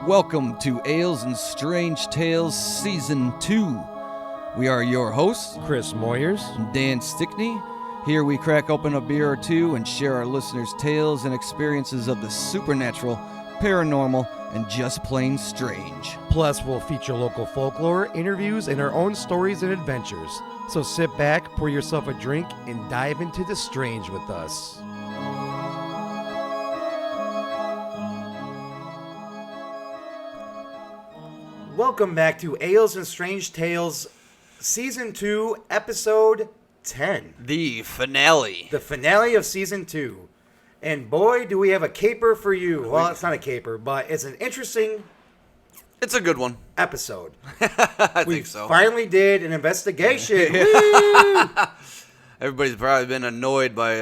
Welcome to Ales and Strange Tales Season 2. We are your hosts, Chris Moyers and Dan Stickney. Here we crack open a beer or two and share our listeners' tales and experiences of the supernatural, paranormal, and just plain strange. Plus, we'll feature local folklore, interviews, and our own stories and adventures. So sit back, pour yourself a drink, and dive into the strange with us. Welcome back to Ales and Strange Tales, Season 2, Episode 10. The finale. The finale of Season 2. And boy, do we have a caper for you. Well, it's not a caper, but it's an interesting... It's a good one. Episode. I think so. Finally did an investigation. Everybody's probably been annoyed by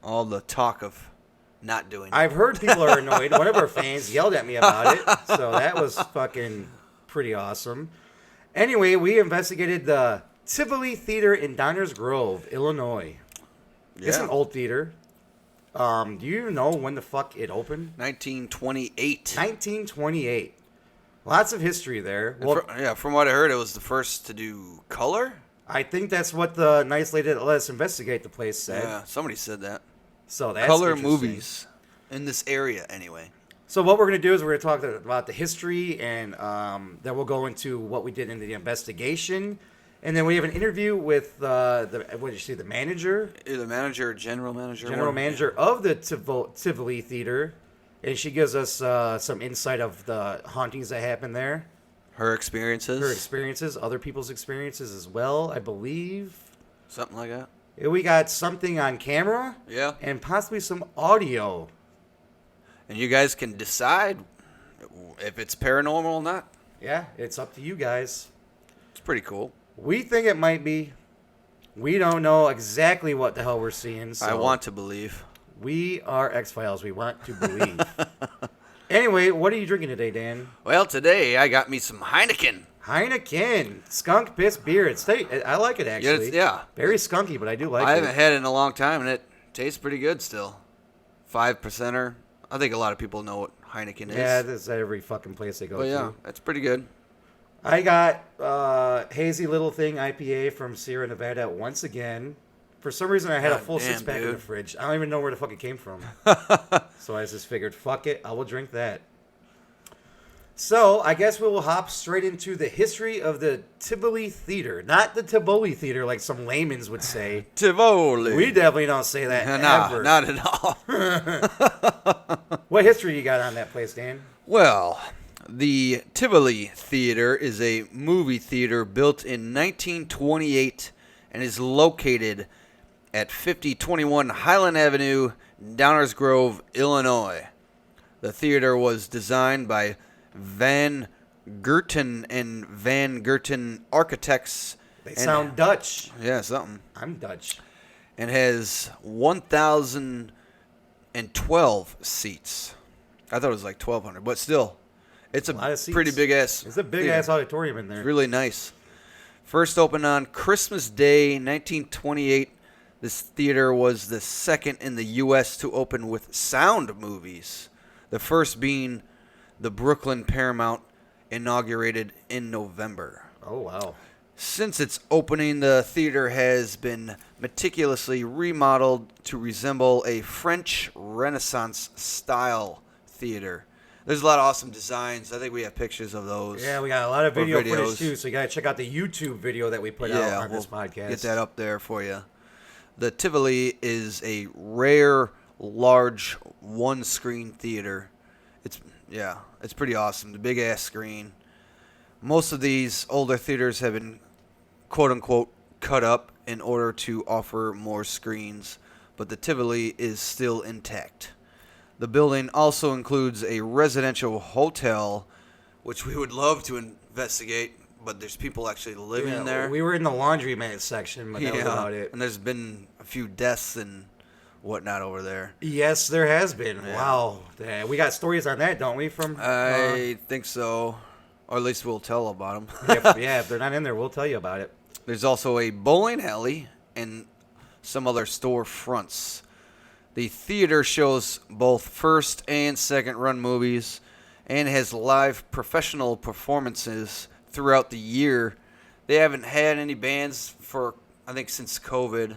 all the talk of not doing it. I've heard people are annoyed. One of our fans yelled at me about it, so that was fucking pretty awesome. Anyway, we investigated the Tivoli Theatre in Downers Grove, Illinois. Yeah. It's an old theater. Do you know when the fuck it opened? 1928. 1928. Lots of history there. Well, from what I heard, it was the first to do color. I think that's what the nice lady that let us investigate the place said. Yeah, somebody said that. So that's color interesting. movies in this area, anyway. So what we're going to do is we're going to talk about the history, and then we'll go into what we did in the investigation. And then we have an interview with the manager? The manager, general manager. General manager of the Tivoli Theater. And she gives us some insight of the hauntings that happened there. Her experiences. Other people's experiences as well, I believe. Something like that. We got something on camera. Yeah. And possibly some audio. And you guys can decide if it's paranormal or not. Yeah, it's up to you guys. It's pretty cool. We think it might be. We don't know exactly what the hell we're seeing. So I want to believe. We are X-Files. We want to believe. Anyway, what are you drinking today, Dan? Well, today I got me some Heineken. Heineken. Skunk Piss beer. I like it, actually. Yeah. Very skunky, but I do like it. I haven't had it in a long time, and it tastes pretty good still. 5%er. I think a lot of people know what Heineken is. Yeah, that's every fucking place they go to. Yeah, that's pretty good. I got Hazy Little Thing IPA from Sierra Nevada once again. For some reason, I had a full six-pack in the fridge. I don't even know where the fuck it came from. So I just figured, fuck it, I will drink that. So I guess we will hop straight into the history of the Tivoli Theater. Not the Tivoli Theater like some layman's would say. Tivoli. We definitely don't say that ever. Not at all. What history you got on that place, Dan? Well, the Tivoli Theater is a movie theater built in 1928 and is located at 5021 Highland Avenue, Downers Grove, Illinois. The theater was designed by Van Gerten and Van Gerten Architects. They sound Dutch. Yeah, something. I'm Dutch. And has 1,012 seats. I thought it was like 1,200, but still, it's a pretty big ass. It's a big ass auditorium in there. It's really nice. First opened on Christmas Day, 1928. This theater was the second in the U.S. to open with sound movies. The first being the Brooklyn Paramount, inaugurated in November. Oh, wow. Since its opening, the theater has been meticulously remodeled to resemble a French Renaissance style theater. There's a lot of awesome designs. I think we have pictures of those. Yeah, we got a lot of video footage too, so you got to check out the YouTube video that we put out on this podcast. Get that up there for you. The Tivoli is a rare, large, one-screen theater. It's pretty awesome. The big-ass screen. Most of these older theaters have been, quote-unquote, cut up in order to offer more screens, but the Tivoli is still intact. The building also includes a residential hotel, which we would love to investigate, but there's people actually living in there. We were in the laundromat section, but that was about it. And there's been a few deaths and whatnot over there. Yes, there has been. Yeah. Wow. Yeah, we got stories on that, don't we? I think so. Or at least we'll tell about them. If they're not in there, we'll tell you about it. There's also a bowling alley and some other storefronts. The theater shows both first and second run movies and has live professional performances throughout the year. They haven't had any bands for, I think, since COVID,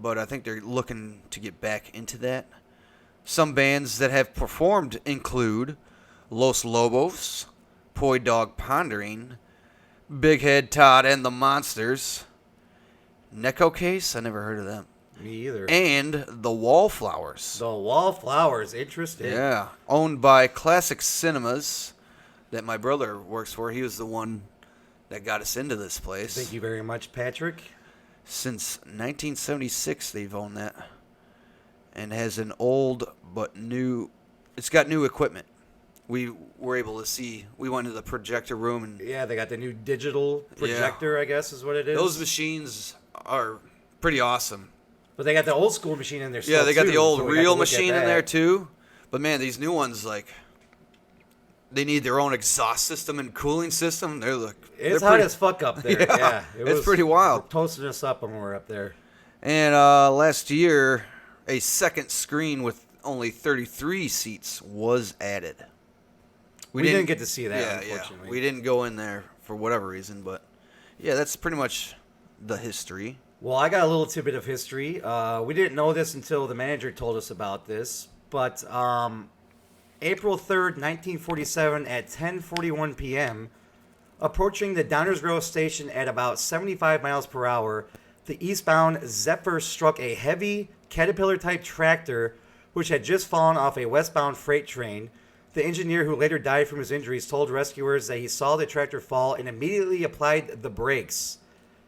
but I think they're looking to get back into that. Some bands that have performed include Los Lobos, Poi Dog Pondering, Big Head Todd and the Monsters, Necco Case, I never heard of them. Me either. And the Wallflowers. The Wallflowers, interesting. Yeah, owned by Classic Cinemas that my brother works for. He was the one that got us into this place. Thank you very much, Patrick. Since 1976, they've owned that. And has an old but new... It's got new equipment. We were able to see... We went to the projector room and... Yeah, they got the new digital projector, I guess is what it is. Those machines are pretty awesome. But they got the old school machine in there still, yeah, they got too, the old so reel machine in there, too. But, man, these new ones, like... They need their own exhaust system and cooling system. It's hot as fuck up there. Yeah, it's pretty wild. Toasting us up when we were up there. And last year, a second screen with only 33 seats was added. We didn't get to see that, unfortunately. Yeah. We didn't go in there for whatever reason, but yeah, that's pretty much the history. Well, I got a little tidbit of history. We didn't know this until the manager told us about this, but April 3rd, 1947 at 10:41 p.m., approaching the Downers Grove station at about 75 miles per hour, the eastbound Zephyr struck a heavy Caterpillar-type tractor which had just fallen off a westbound freight train. The engineer, who later died from his injuries, told rescuers that he saw the tractor fall and immediately applied the brakes.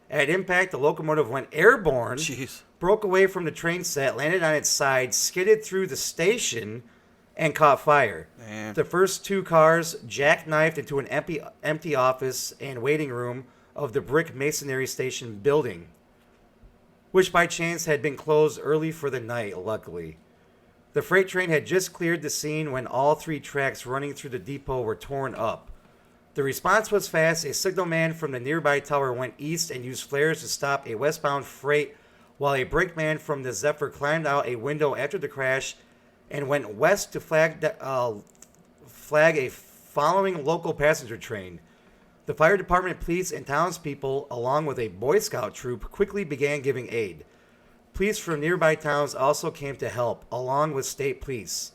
At impact, the locomotive went airborne, broke away from the train set, landed on its side, skidded through the station, and caught fire. Man. The first two cars jackknifed into an empty office and waiting room of the brick masonry station building, which by chance had been closed early for the night, luckily. The freight train had just cleared the scene when all three tracks running through the depot were torn up. The response was fast. A signalman from the nearby tower went east and used flares to stop a westbound freight, while a brakeman from the Zephyr climbed out a window after the crash and went west to flag a following local passenger train. The fire department, police, and townspeople, along with a Boy Scout troop, quickly began giving aid. Police from nearby towns also came to help, along with state police.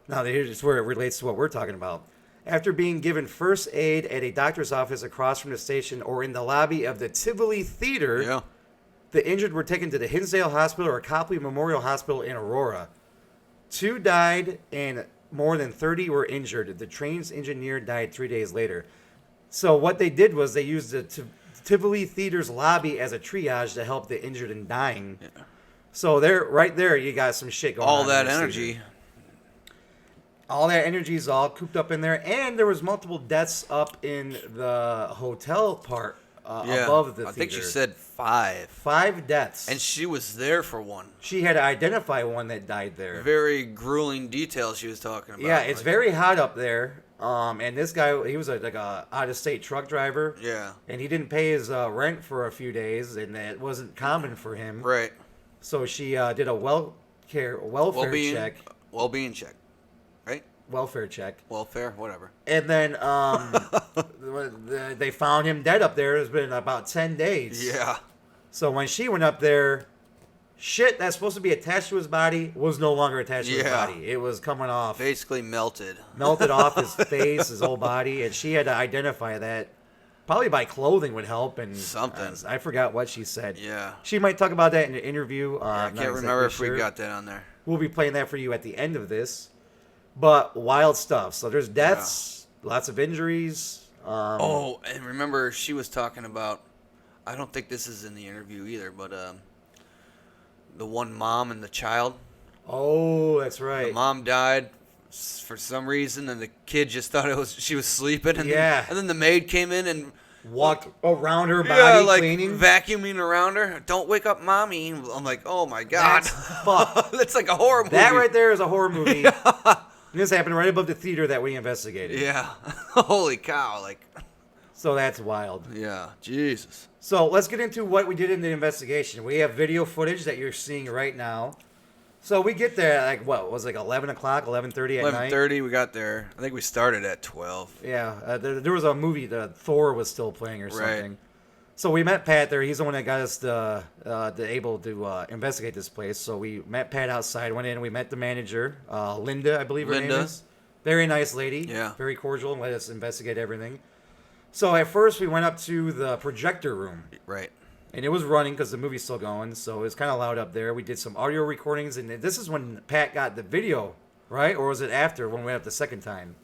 Now, here's where it relates to what we're talking about. After being given first aid at a doctor's office across from the station or in the lobby of the Tivoli Theatre, the injured were taken to the Hinsdale Hospital or Copley Memorial Hospital in Aurora. 2 died and more than 30 were injured. The train's engineer died 3 days later. So what they did was they used the Tivoli Theater's lobby as a triage to help the injured and dying. Yeah. So right there, you got some shit going on. All that energy. All that energy is all cooped up in there. And there was multiple deaths up in the hotel part above the theater. I think she said 5. 5 deaths. And she was there for one. She had to identify one that died there. Very grueling details she was talking about. Yeah, it's very hot up there. And this guy, he was like a out-of-state truck driver. Yeah. And he didn't pay his rent for a few days, and it wasn't common for him. Right. So she did a welfare check. Well-being check. Right? Welfare check. Welfare, whatever. And then they found him dead up there. It's been about 10 days. Yeah. So when she went up there, shit that's supposed to be attached to his body was no longer attached to his body. It was coming off. Basically melted. Melted off his face, his whole body. And she had to identify that. Probably by clothing would help. And something. I forgot what she said. Yeah. She might talk about that in the interview. I can't remember if we got that on there. We'll be playing that for you at the end of this. But wild stuff. So there's deaths, lots of injuries. And remember she was talking about, I don't think this is in the interview either, but the one mom and the child. Oh, that's right. The mom died for some reason, and the kid just thought she was sleeping. And then the maid came in and walked around her body, like cleaning, vacuuming around her. Don't wake up, mommy. I'm like, oh my god, that's fuck. That's like a horror movie. That right there is a horror movie. This happened right above the theater that we investigated. Yeah, holy cow, like. So that's wild. Yeah, Jesus. So let's get into what we did in the investigation. We have video footage that you're seeing right now. So we get there at, what was 11 o'clock, 11:30 at night. 11:30. We got there. I think we started at 12. Yeah, there was a movie that Thor was still playing or something. Right. So we met Pat there. He's the one that got us able to investigate this place. So we met Pat outside, went in, we met the manager, Linda, I believe her name is. Very nice lady. Yeah. Very cordial and let us investigate everything. So at first we went up to the projector room. Right. And it was running because the movie's still going, so it was kind of loud up there. We did some audio recordings, and this is when Pat got the video, right? Or was it after when we went up the second time?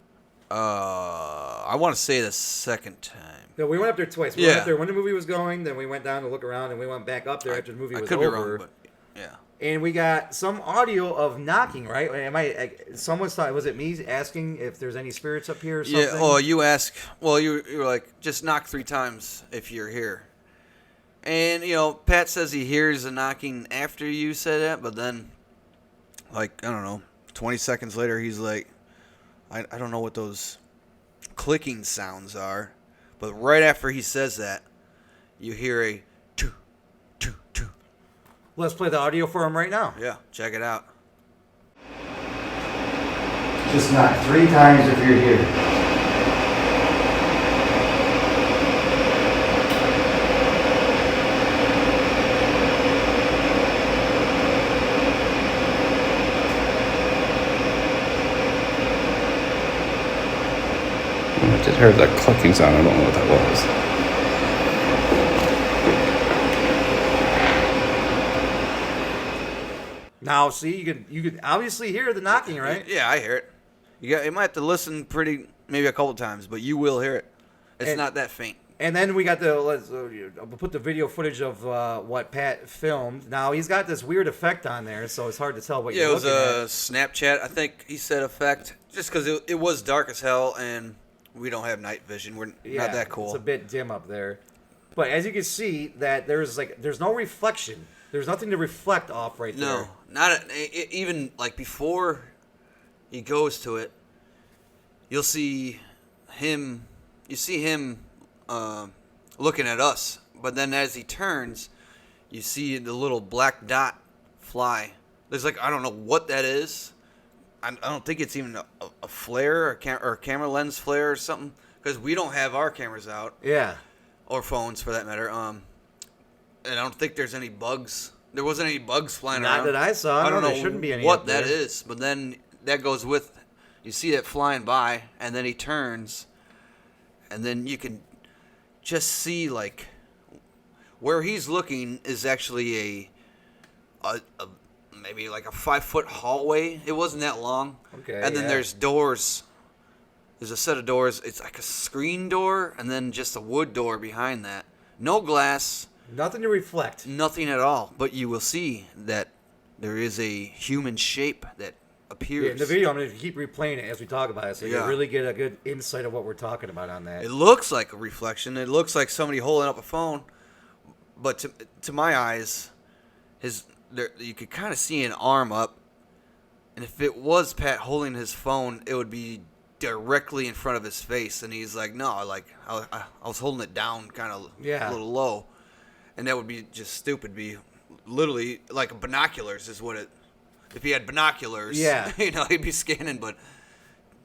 I want to say the second time. No, we went up there twice. We went up there when the movie was going, then we went down to look around, and we went back up there after the movie was over. I could be wrong, but yeah. And we got some audio of knocking, right? Someone thought, was it me asking if there's any spirits up here or something? Yeah, well, you ask, you were like, just knock 3 times if you're here. And, Pat says he hears the knocking after you said that, but then, I don't know, 20 seconds later, he's like, I don't know what those clicking sounds are. But right after he says that, you hear a choo, choo, choo. Let's play the audio for him right now. Yeah, check it out. Just knock 3 times if you're here. I just heard that clicking sound. I don't know what that was. Now, see, you could obviously hear the knocking, right? Yeah, I hear it. You might have to listen maybe a couple times, but you will hear it. It's not that faint. And then we got we'll put the video footage of what Pat filmed. Now, he's got this weird effect on there, so it's hard to tell what you're looking at. Yeah, it was a Snapchat, I think he said effect, just because it was dark as hell, and we don't have night vision. We're not that cool. It's a bit dim up there. But as you can see, that there's no reflection. There's nothing to reflect off there. No, not even before he goes to it. You'll see him. You see him looking at us, but then as he turns, you see the little black dot fly. There's I don't know what that is. I don't think it's even a flare or a camera lens flare or something, because we don't have our cameras out. Yeah. Or phones, for that matter. And I don't think there's any bugs. There wasn't any bugs flying around. Not that I saw. I don't know there shouldn't be any what that is, but then that goes with, you see it flying by, and then he turns, and then you can just see where he's looking is actually a maybe a 5-foot hallway. It wasn't that long. Okay. And then there's doors. There's a set of doors. It's like a screen door, and then just a wood door behind that. No glass. Nothing to reflect. Nothing at all. But you will see that there is a human shape that appears. Yeah, in the video, I'm going to keep replaying it as we talk about it, so you really get a good insight of what we're talking about on that. It looks like a reflection. It looks like somebody holding up a phone. But to my eyes, you could kind of see an arm up. And if it was Pat holding his phone, it would be directly in front of his face. And he's like, no, I was holding it down kind of a little low. And that would be just stupid. Be literally like binoculars is what it. If he had binoculars, he'd be scanning. But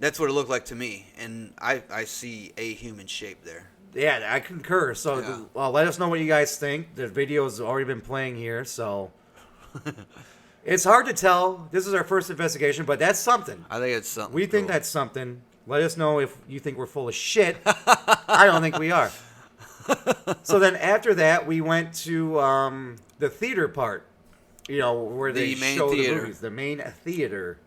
that's what it looked like to me. And I see a human shape there. Yeah, I concur. So let us know what you guys think. The video's already been playing here, so it's hard to tell. This is our first investigation, but that's something. I think it's something. We think that's something. Let us know if you think we're full of shit. I don't think we are. So then after that, we went to the theater part, where they show the movies, the main theater.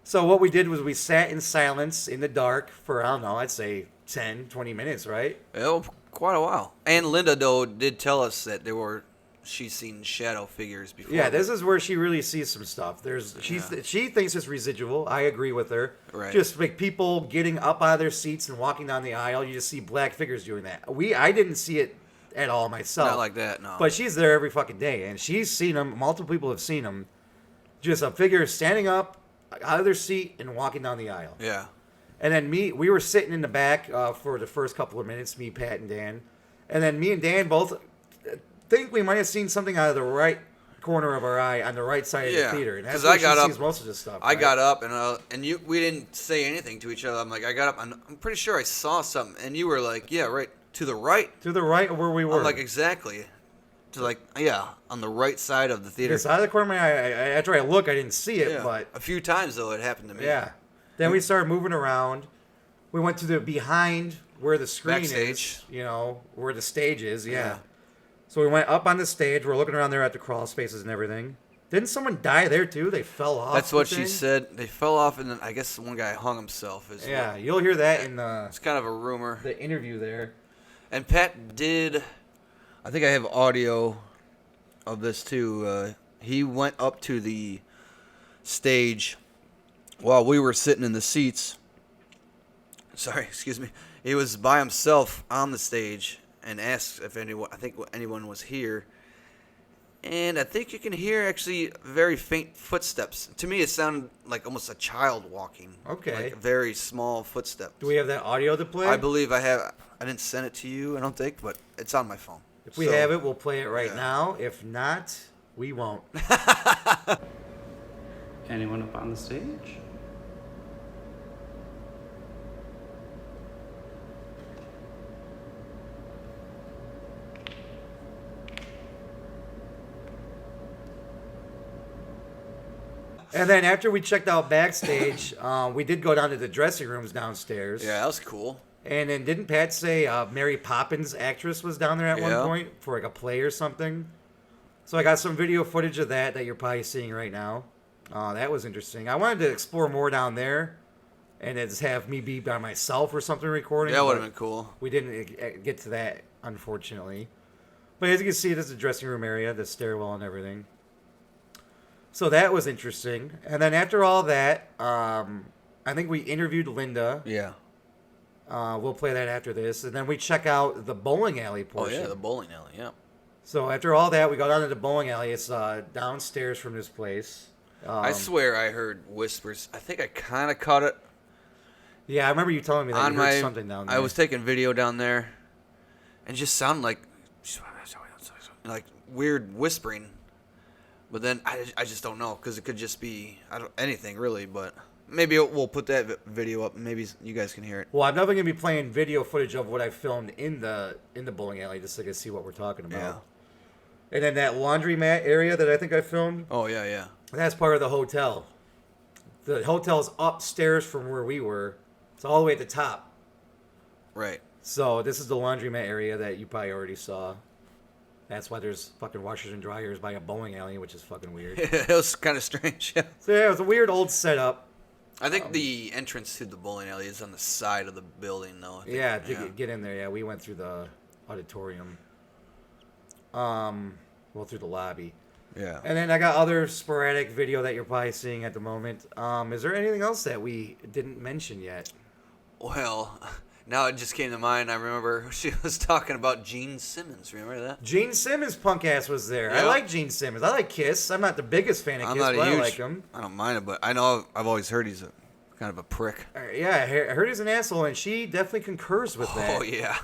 So what we did was we sat in silence in the dark for, I don't know, I'd say 10, 20 minutes, right? Oh, quite a while. And Linda, though, did tell us that she's seen shadow figures before. Yeah, this is where she really sees some stuff. She thinks it's residual. I agree with her. Right. Just like people getting up out of their seats and walking down the aisle, you just see black figures doing that. I didn't see it at all myself. Not like that, no. But she's there every fucking day, and she's seen them. Multiple people have seen them. Just a figure standing up out of their seat and walking down the aisle. Yeah. And then we were sitting in the back for the first couple of minutes, me, Pat, and Dan. And then me and Dan both think we might have seen something out of the right corner of our eye on the right side of the theater. And that's 'cause where I got she up- sees most of this stuff. I right? got up and we didn't say anything to each other. I'm like, I got up. I'm pretty sure I saw something, and you were like, yeah, right to the right. To the right of where we were. I'm like, exactly. To like, yeah, on the right side of the theater. Yes, out of the corner of my eye. After I look, I didn't see it, Yeah. but A few times though it happened to me. yeah. Then we started moving around. We went to the behind where the screen Backstage. is, where the stage is. Yeah. Yeah. So we went up on the stage. We're looking around there at the crawl spaces and everything. Didn't someone die there too? They fell off. That's what the she thing? said. They fell off, and then I guess one guy hung himself. Yeah, you'll hear that in It's kind of a rumor. the interview there. And Pat did. I think I have audio of this too. He went up to the stage while we were sitting in the seats. Sorry, excuse me. He was by himself on the stage and asked if anyone was here. And I think you can hear actually very faint footsteps. To me, it sounded like almost a child walking. Okay. Like very small footsteps. Do we have that audio to play? I believe I have. I didn't send it to you, I don't think, but it's on my phone. If we So, have it, we'll play it right yeah. now. If not, we won't. Anyone up on the stage? And then after we checked out backstage, we did go down to the dressing rooms downstairs. Yeah, that was cool. And then didn't Pat say Mary Poppins actress was down there at Yeah. one point for like a play or something? So I got some video footage of that you're probably seeing right now. That was interesting. I wanted to explore more down there and just have me be by myself or something recording. That would have but been cool. We didn't get to that, unfortunately. But as you can see, this is the dressing room area, the stairwell and everything. So that was interesting. And then after all that, I think we interviewed Linda. Yeah. We'll play that after this. And then we check out the bowling alley Oh, portion. yeah, the bowling alley, yeah. So after all that, we go down to the bowling alley. It's downstairs from this place. I swear I heard whispers. I think I kind of caught it Yeah, I remember you telling me that on you heard my... something down there. I was taking video down there, and it just sounded like weird whispering. But then I just don't know, because it could just be anything, really, but... Maybe we'll put that video up, and maybe you guys can hear it. Well, I'm definitely going to be playing video footage of what I filmed in the bowling alley, just so you can see what we're talking about. Yeah. And then that laundromat area that I think I filmed, Oh, yeah, yeah. that's part of the hotel. The hotel's upstairs from where we were. It's all the way at the top. Right. So this is the laundromat area that you probably already saw. That's why there's fucking washers and dryers by a bowling alley, which is fucking weird. It was kind of strange, yeah. So yeah, it was a weird old setup. I think the entrance to the bowling alley is on the side of the building, though. I think. Yeah, to get in there. Yeah, we went through the auditorium. Well, through the lobby. Yeah. And then I got other sporadic video that you're probably seeing at the moment. Is there anything else that we didn't mention yet? Well, now it just came to mind. I remember she was talking about Gene Simmons. Remember that? Gene Simmons punk ass was there. I Yeah. like Gene Simmons. I like Kiss. I'm not the biggest fan of I'm Kiss, not but a huge. I like him. I don't mind it, but I know I've always heard he's a kind of a prick. Yeah, I heard he's an asshole, and she definitely concurs with that. Oh yeah.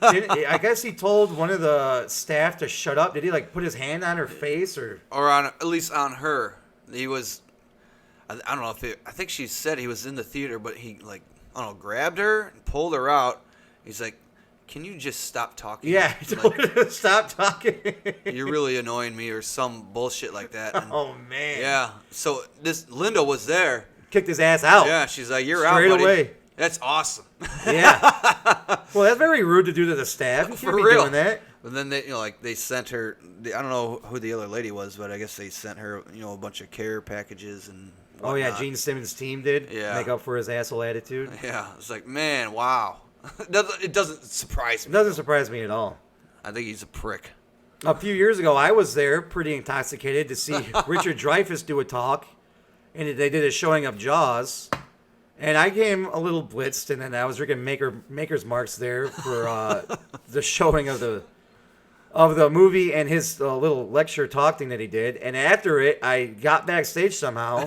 I guess he told one of the staff to shut up. Did he like put his hand on her face or? Or on at least on her. He was. I don't know if it. I think she said he was in the theater, but he like I don't know grabbed her and pulled her out. He's like, "Can you just stop talking?" Yeah, he told her to stop talking. You're really annoying me, or some bullshit like that. And, Oh man. yeah. So this Linda was there. Kicked his ass out. Yeah, she's like, "You're out, Straight buddy." away. That's awesome. Yeah. Well, that's very rude to do to the staff. You can't For be real. doing that. But then they, they sent her. I don't know who the other lady was, but I guess they sent her, a bunch of care packages and. Oh yeah, whatnot. Gene Simmons' team did make up for his asshole attitude. Yeah, it's like, man, wow. It doesn't surprise It me. doesn't surprise me at all. I think he's a prick. A few years ago, I was there, pretty intoxicated, to see Richard Dreyfuss do a talk, and they did a showing of Jaws. And I came a little blitzed, and then I was drinking Maker's Marks there for the showing of the movie and his little lecture talk thing that he did. And after it, I got backstage somehow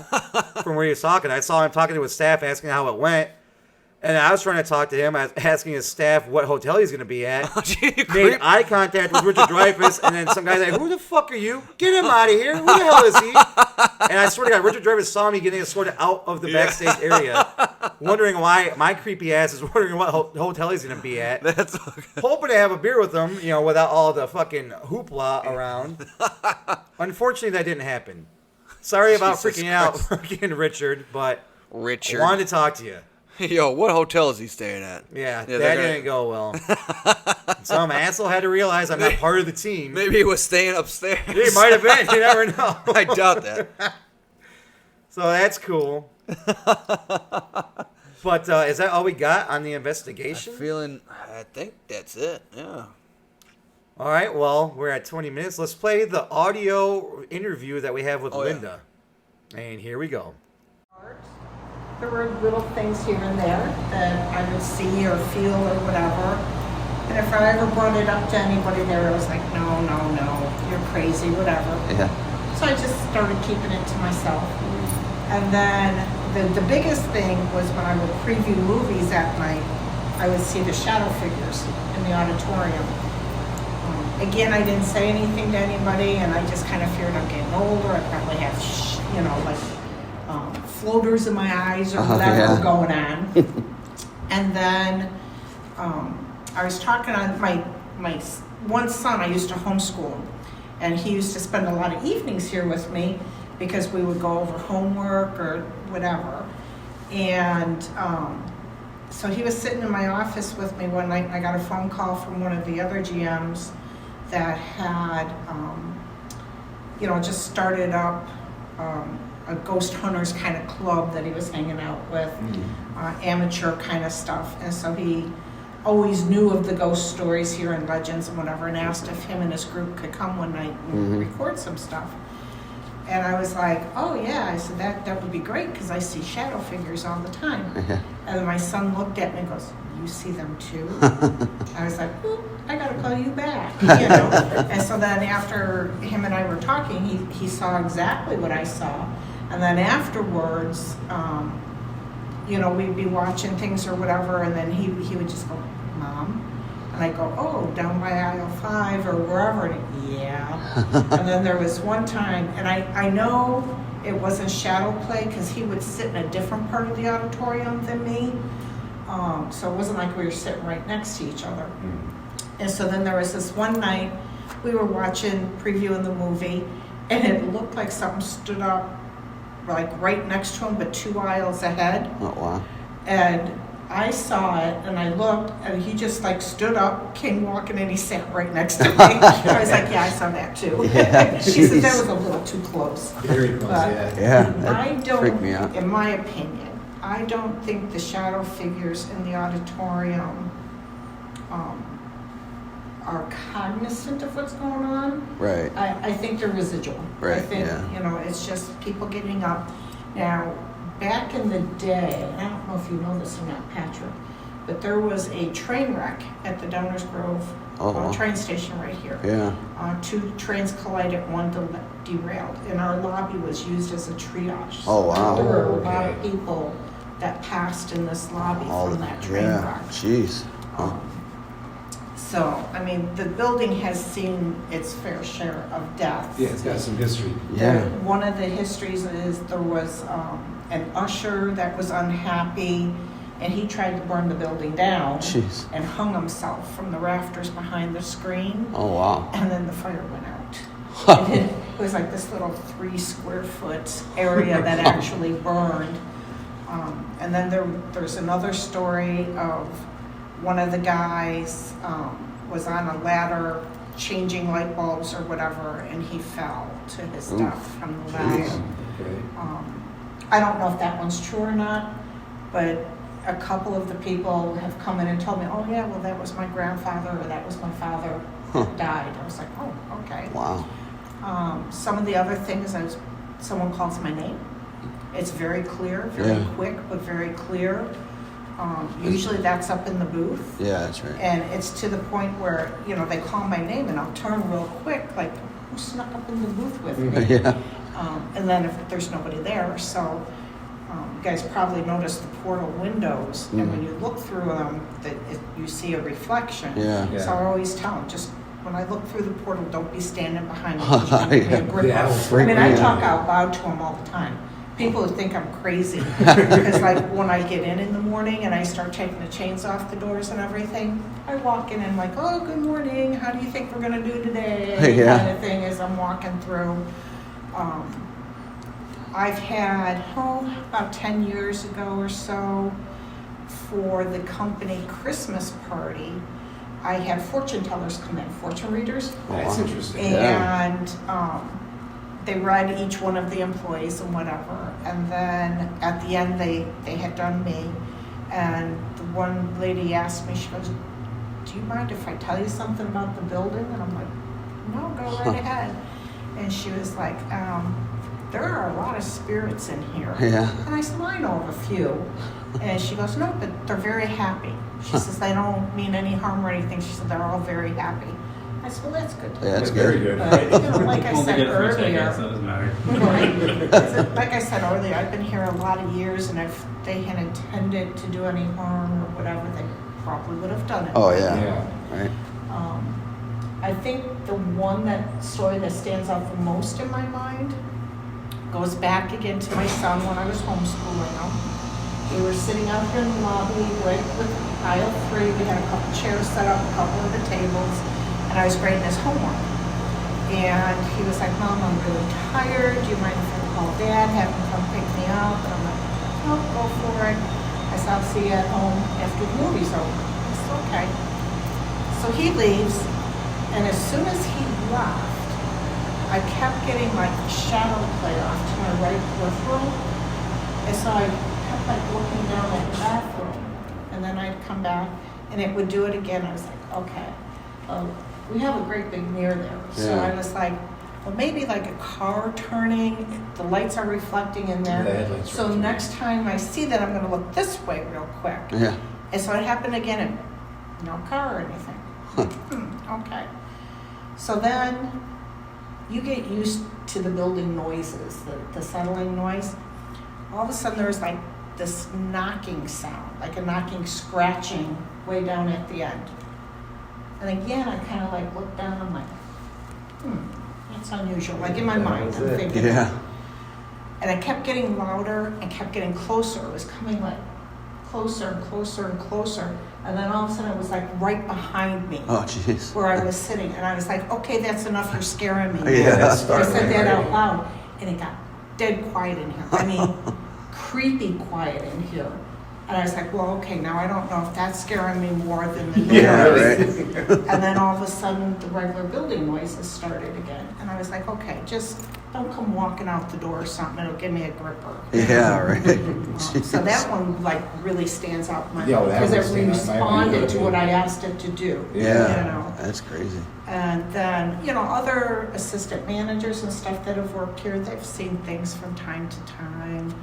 from where he was talking. I saw him talking to his staff, asking how it went. And I was trying to talk to him. I was asking his staff what hotel he's going to be at. Oh, gee, you Made creep. eye contact with Richard Dreyfuss, and then some guy's like, "Who the fuck are you? Get him out of here! Who the hell is he?" And I swear to God, Richard Dreyfuss saw me getting escorted out of the backstage area, wondering why my creepy ass is wondering what hotel he's going to be at. That's okay. Hoping to have a beer with him, without all the fucking hoopla around. Unfortunately, that didn't happen. Sorry about Jesus freaking out, Christ. freaking Richard, but Richard. I wanted to talk to you. Yo, what hotel is he staying at? Yeah, they're that gonna- didn't go well. Some asshole had to realize I'm not part of the team. Maybe he was staying upstairs. He might have been. You never know. I doubt that. So that's cool. But is that all we got on the investigation? I think that's it. Yeah. All right, well, we're at 20 minutes. Let's play the audio interview that we have with Oh, yeah. Linda. And here we go. There were little things here and there that I would see or feel or whatever. And if I ever brought it up to anybody there, I was like, no, you're crazy, whatever. Yeah. So I just started keeping it to myself. And then the biggest thing was when I would preview movies at night, I would see the shadow figures in the auditorium. Again, I didn't say anything to anybody, and I just kind of feared I'm getting older. I probably have, floaters in my eyes or whatever going on. And then I was talking on my one son. I used to homeschool him, and he used to spend a lot of evenings here with me because we would go over homework or whatever. And so he was sitting in my office with me one night, and I got a phone call from one of the other GMs that had, just started up a ghost hunters kind of club that he was hanging out with, amateur kind of stuff. And so he always knew of the ghost stories here and legends and whatever, and asked if him and his group could come one night and record some stuff. And I was like, oh yeah, I said that would be great because I see shadow figures all the time. And then my son looked at me and goes, you see them too? I was like, oop, I gotta call you back, And so then after him and I were talking, he saw exactly what I saw. And then afterwards, we'd be watching things or whatever, and then he would just go, Mom? And I go, oh, down by aisle 5 or wherever. And yeah. And then there was one time, and I know it wasn't shadow play because he would sit in a different part of the auditorium than me. So it wasn't like we were sitting right next to each other. And so then there was this one night we were watching, previewing the movie, and it looked like something stood up like right next to him, but 2 aisles ahead. Oh, wow. And I saw it, and I looked, and he just like stood up, came walking, and he sat right next to me. I was like, yeah, I saw that too. Yeah, She said that jeez. was a little too close. Very close, But Yeah, I that freaked me don't, out. in my opinion, I don't think the shadow figures in the auditorium are cognizant of what's going on. Right. I think they're residual. I Right, think, yeah. it's just people getting up. Now, back in the day, I don't know if you know this or not, Patrick, but there was a train wreck at the Downers Grove wow. train station right here. Yeah. 2 trains collided, one derailed, and our lobby was used as a triage. Oh, wow. There were a lot Okay. of people that passed in this lobby All from that train yeah. wreck. Jeez. Huh. So, I mean, the building has seen its fair share of deaths. Yeah, it's got some history. Yeah. One of the histories is there was an usher that was unhappy, and he tried to burn the building down Jeez. and hung himself from the rafters behind the screen, Oh, wow. and then the fire went out. And it was like this little 3 square foot area that actually burned. And then there's another story of one of the guys was on a ladder changing light bulbs or whatever, and he fell to his death from the ladder. Okay. I don't know if that one's true or not, but a couple of the people have come in and told me, oh yeah, well that was my grandfather or that was my father that died. I was like, oh, okay. Wow. Some of the other things, someone calls my name. It's very clear, very quick, but very clear. Usually that's up in the booth. Yeah, that's right. And it's to the point where, they call my name and I'll turn real quick, like, who snuck up in the booth with me? Yeah. And then if there's nobody there, so you guys probably noticed the portal windows, and when you look through them, you see a reflection. Yeah. So I always tell them, just when I look through the portal, don't be standing behind me. 'Cause you're gonna be a gripper. I mean, I talk out loud to them all the time. People would think I'm crazy because, like, when I get in the morning and I start taking the chains off the doors and everything, I walk in and I'm like, oh, good morning. How do you think we're gonna do today? Kind of thing as I'm walking through. I've had, about 10 years ago or so, for the company Christmas party, I had fortune tellers come in, fortune readers. That's interesting. And they read each one of the employees and whatever. And then at the end, they had done me. And the one lady asked me, she goes, do you mind if I tell you something about the building? And I'm like, no, go right ahead. And she was like, there are a lot of spirits in here. Yeah. And I said, well, I know of a few. And she goes, no, but they're very happy. She says, they don't mean any harm or anything. She said, they're all very happy. I said, well, that's good. Yeah, that's very good. good. Like I said earlier, So it doesn't matter. right. Like I said earlier, I've been here a lot of years, and if they had intended to do any harm or whatever, they probably would have done it. Oh, yeah. Yeah. Right. I think the story that stands out the most in my mind goes back again to my son when I was homeschooling him. We were sitting out here in the lobby, right with aisle 3. We had a couple chairs set up, a couple of the tables, and I was grading his homework. And he was like, Mom, I'm really tired. Do you mind if I call Dad, have him come pick me up? And I'm like, no, go for it. I said, I'll see you at home after the movie's over. I said, okay. So he leaves, and as soon as he left, I kept getting like shadow play off to my right peripheral. And so I kept like looking down at the bathroom, and then I'd come back and it would do it again. I was like, okay, we have a great big mirror there. So Yeah. I was like, well, maybe like a car turning, the lights are reflecting in there. The headlights So are next time I see that, I'm gonna look this way real quick. Yeah. And so it happened again, and no car or anything. Okay. So then you get used to the building noises, the settling noise. All of a sudden there's like this knocking sound, like a knocking, scratching way down at the end. And again, I kind of like look down, I'm like, that's unusual. Like in my mind, I'm thinking. Yeah. And I kept getting louder and kept getting closer. It was coming like closer and closer and closer. And then all of a sudden it was like right behind me. Oh, jeez. Where I was sitting. And I was like, okay, that's enough. You're scaring me. Yeah. So I said that out loud. And it got dead quiet in here. I mean, creepy quiet in here. And I was like, well, okay, now I don't know if that's scaring me more than the noise. Yeah, right. And then all of a sudden, the regular building noises started again. And I was like, okay, just don't come walking out the door or something. It'll give me a gripper. Yeah, right. So that one, like, really stands out in my Yeah, mind. well, that Because would it stand out in my mind. responded to what I asked it to do. Yeah. You know? That's crazy. And then, other assistant managers and stuff that have worked here, they've seen things from time to time.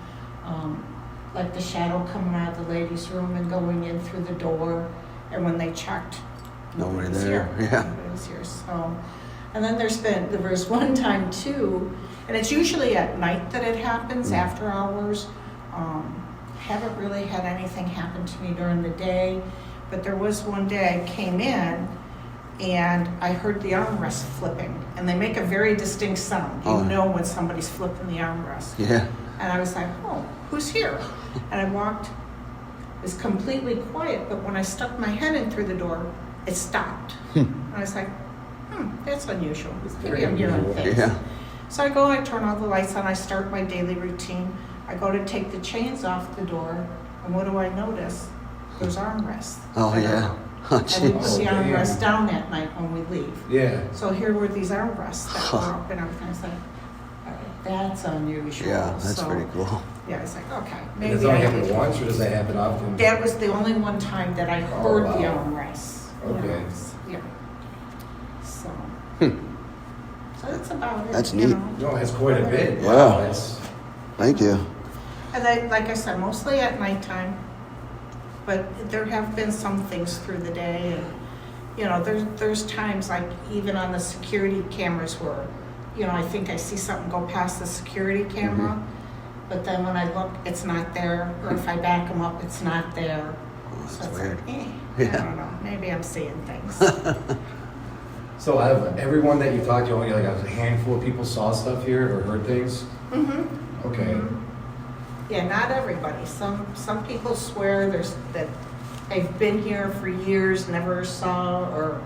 Like the shadow coming out of the ladies' room and going in through the door. And when they checked, Nobody was there. here. Yeah. Nobody was here. So, and then there was one time too, and it's usually at night that it happens, after hours. Haven't really had anything happen to me during the day, but there was one day I came in and I heard the armrest flipping, and they make a very distinct sound. You know when somebody's flipping the armrest. Yeah. And I was like, oh, who's here? And I walked, it was completely quiet, but when I stuck my head in through the door, it stopped. And I was like, that's unusual. Maybe I'm hearing things. Yeah. So I go, I turn all the lights on, I start my daily routine. I go to take the chains off the door, and what do I notice? There's armrests. Oh, yeah. Oh, And we put jeez. the armrest down at night when we leave. Yeah. So here were these armrests that were up and everything. I was like, all right, that's unusual. Yeah, that's So, pretty cool. yeah, I was like, okay, Does maybe it only I happen did. once, or does that happen often? That was the only one time that I Oh, heard the wow. armrests. Okay. Yeah. So. So that's about it. That's you neat. know. No, that's quite a bit. Yeah. Wow, that's, Thank you. And like I said, mostly at nighttime, but there have been some things through the day, and there's times like even on the security cameras where, I think I see something go past the security camera, but then when I look, it's not there, or if I back them up, it's not there. So that's it's weird. like, Yeah. I don't know. Maybe I'm seeing things. So out of everyone that you talked to, only like a handful of people saw stuff here or heard things? Mm-hmm. Okay. Yeah, not everybody. Some people swear that they've been here for years, never saw or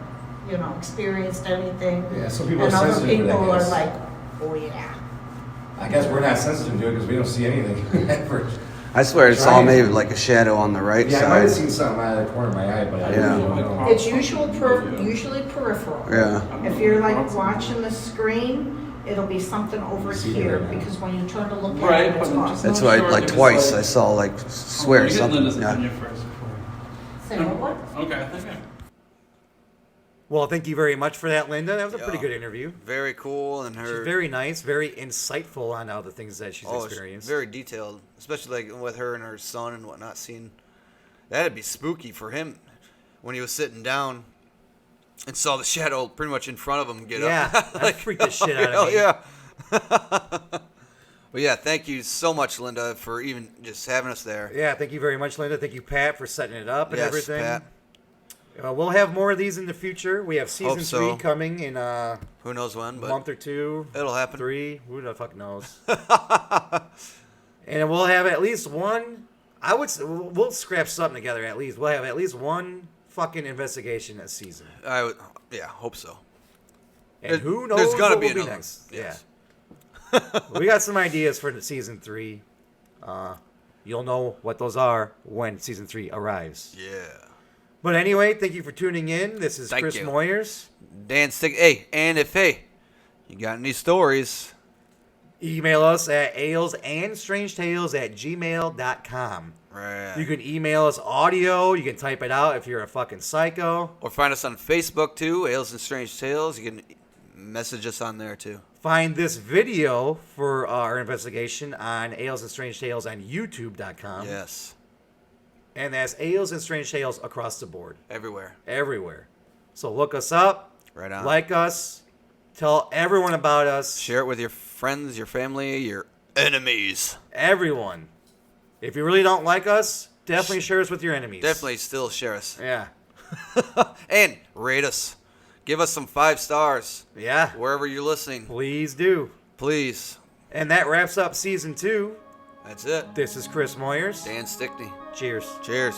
experienced anything. Yeah, some people and are other sensitive to people that, I are guess. like, oh yeah. I guess we're not sensitive to it because we don't see anything ever. I swear I saw maybe like a shadow on the right Yeah, I might have side. seen something out of the corner of my eye, but I Yeah. really don't know. It's usually peripheral. Yeah. If you're like watching the screen, it'll be something over See it here right now. because when you turn to look at Right, it, it's but gone. That's why like twice I saw like swear You get something. Linda's Yeah. opinion first before. Say what? Okay, okay. Well, thank you very much for that, Linda. That was a pretty Yeah. good interview. Very cool, and She's her very nice, very insightful on all the things that she's it's experienced. very detailed, especially like with her and her son and whatnot. Seeing that'd be spooky for him when he was sitting down and saw the shadow pretty much in front of him get Yeah, up. that freaked the shit out of hell me. yeah. But yeah, thank you so much, Linda, for even just having us there. Yeah, thank you very much, Linda. Thank you, Pat, for setting it up and Yes, everything. Pat. We'll have more of these in the future. We have season Hope so. 3 coming in a Who knows when, but month or two. it'll happen. 3. Who the fuck knows? And we'll have at least one. We'll scrap something together at least. We'll have at least one fucking investigation this season. I would, yeah, hope so. And There- who knows there's gotta what be will be another. next. Yes. Yeah. We got some ideas for the season 3. You'll know what those are when season 3 arrives. Yeah. But anyway, thank you for tuning in. This is Thank Chris you. Moyers. Dan Stick. Hey, and if you got any stories, Email us at alesandstrangetales@gmail.com. right? You can email us audio. You can type it out if you're a fucking psycho. Or find us on Facebook too, Ales and Strange Tales. You can message us on there too. Find this video for our investigation on Ales and Strange Tales on YouTube.com. Yes, And that's Ales and Strange Tales across the board. everywhere. Everywhere. So look us up. Right on. Like us. Tell everyone about us. Share it with your friends, your family, your enemies. Everyone. If you really don't like us, definitely share us with your enemies. Definitely still share us. Yeah. And rate us. Give us some 5 stars Yeah. wherever you're listening. Please do. Please. And that wraps up season 2. That's it. This is Chris Moyers. Dan Stickney. Cheers. Cheers.